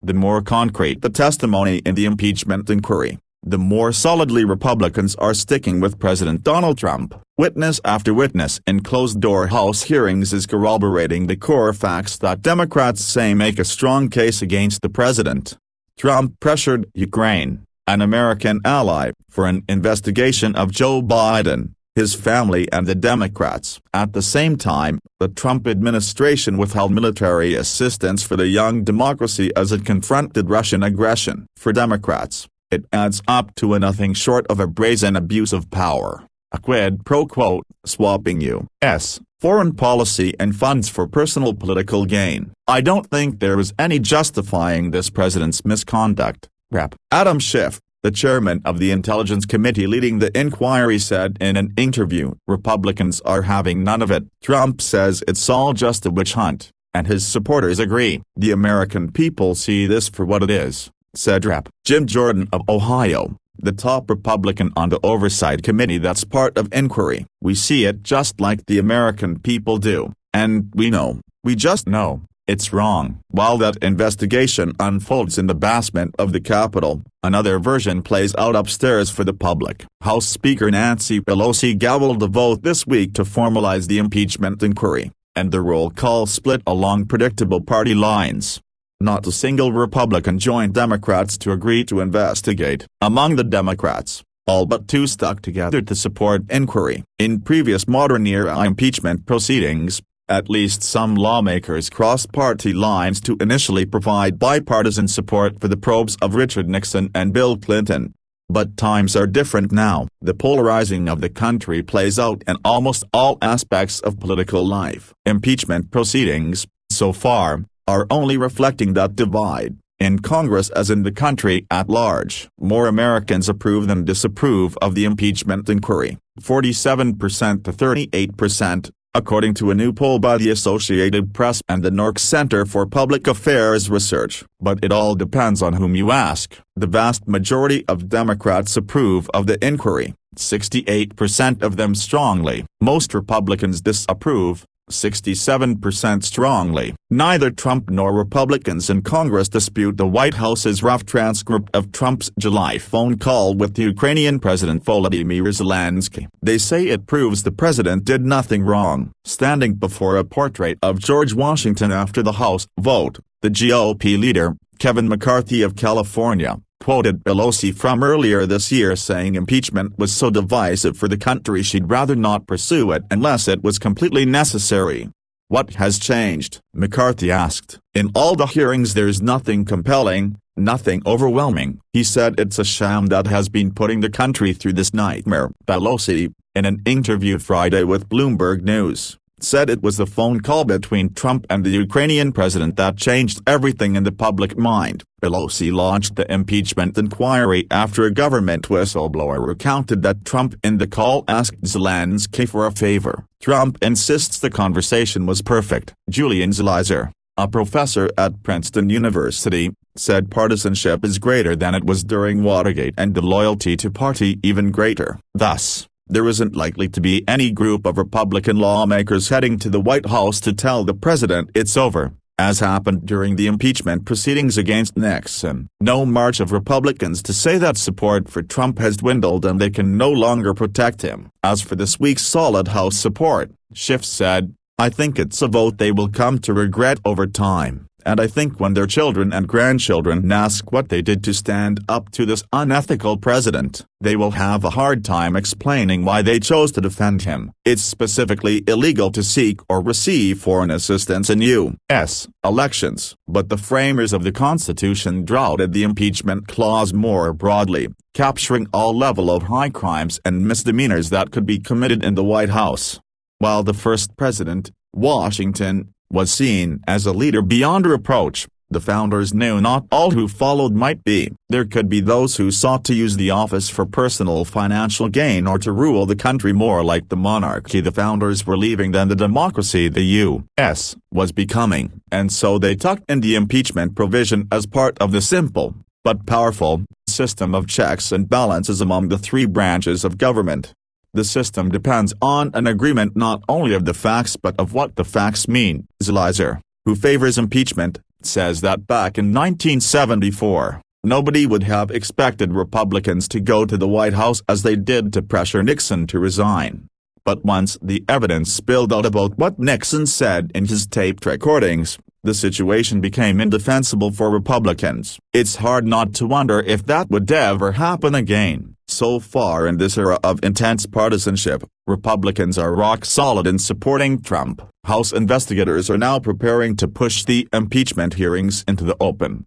The more concrete the testimony in the impeachment inquiry, the more solidly Republicans are sticking with President Donald Trump. Witness after witness in closed-door House hearings is corroborating the core facts that Democrats say make a strong case against the president. Trump pressured Ukraine, an American ally, for an investigation of Joe Biden, his family and the Democrats. At the same time, the Trump administration withheld military assistance for the young democracy as it confronted Russian aggression. For Democrats, it adds up to a nothing short of a brazen abuse of power, a quid pro quo, swapping U.S. foreign policy and funds for personal political gain. I don't think there is any justifying this president's misconduct, Rep. Adam Schiff, the chairman of the Intelligence Committee leading the inquiry, said in an interview. Republicans are having none of it. Trump says it's all just a witch hunt, and his supporters agree. The American people see this for what it is, said Rep. Jim Jordan of Ohio, the top Republican on the Oversight Committee that's part of inquiry. We see it just like the American people do, and we just know, it's wrong. While that investigation unfolds in the basement of the Capitol, another version plays out upstairs for the public. House Speaker Nancy Pelosi gavelled the vote this week to formalize the impeachment inquiry, and the roll call split along predictable party lines. Not a single Republican joined Democrats to agree to investigate. Among the Democrats, all but two stuck together to support inquiry. In previous modern-era impeachment proceedings, at least some lawmakers crossed party lines to initially provide bipartisan support for the probes of Richard Nixon and Bill Clinton. But times are different now. The polarizing of the country plays out in almost all aspects of political life. Impeachment proceedings, so far, are only reflecting that divide, in Congress as in the country at large. More Americans approve than disapprove of the impeachment inquiry, 47% to 38%. According to a new poll by the Associated Press and the NORC Center for Public Affairs Research. But it all depends on whom you ask. The vast majority of Democrats approve of the inquiry, 68% of them strongly. Most Republicans disapprove, 67% strongly. Neither Trump nor Republicans in Congress dispute the White House's rough transcript of Trump's July phone call with the Ukrainian President Volodymyr Zelensky. They say it proves the president did nothing wrong. Standing before a portrait of George Washington after the House vote, the GOP leader, Kevin McCarthy of California, quoted Pelosi from earlier this year saying impeachment was so divisive for the country she'd rather not pursue it unless it was completely necessary. What has changed? McCarthy asked. In all the hearings there's nothing compelling, nothing overwhelming. He said it's a sham that has been putting the country through this nightmare. Pelosi, in an interview Friday with Bloomberg News, said it was the phone call between Trump and the Ukrainian president that changed everything in the public mind. Pelosi launched the impeachment inquiry after a government whistleblower recounted that Trump in the call asked Zelensky for a favor. Trump insists the conversation was perfect. Julian Zelizer, a professor at Princeton University, said partisanship is greater than it was during Watergate and the loyalty to party even greater. Thus, there isn't likely to be any group of Republican lawmakers heading to the White House to tell the president it's over, as happened during the impeachment proceedings against Nixon. No march of Republicans to say that support for Trump has dwindled and they can no longer protect him. As for this week's solid House support, Schiff said, I think it's a vote they will come to regret over time. And I think when their children and grandchildren ask what they did to stand up to this unethical president, they will have a hard time explaining why they chose to defend him. It's specifically illegal to seek or receive foreign assistance in U.S. elections. But the framers of the Constitution drafted the impeachment clause more broadly, capturing all level of high crimes and misdemeanors that could be committed in the White House. While the first president, Washington, was seen as a leader beyond reproach, the founders knew not all who followed might be. There could be those who sought to use the office for personal financial gain or to rule the country more like the monarchy the founders were leaving than the democracy the U.S. was becoming. And so they tucked in the impeachment provision as part of the simple, but powerful, system of checks and balances among the three branches of government. The system depends on an agreement not only of the facts but of what the facts mean. Zelizer, who favors impeachment, says that back in 1974, nobody would have expected Republicans to go to the White House as they did to pressure Nixon to resign. But once the evidence spilled out about what Nixon said in his taped recordings, the situation became indefensible for Republicans. It's hard not to wonder if that would ever happen again. So far in this era of intense partisanship, Republicans are rock solid in supporting Trump. House investigators are now preparing to push the impeachment hearings into the open.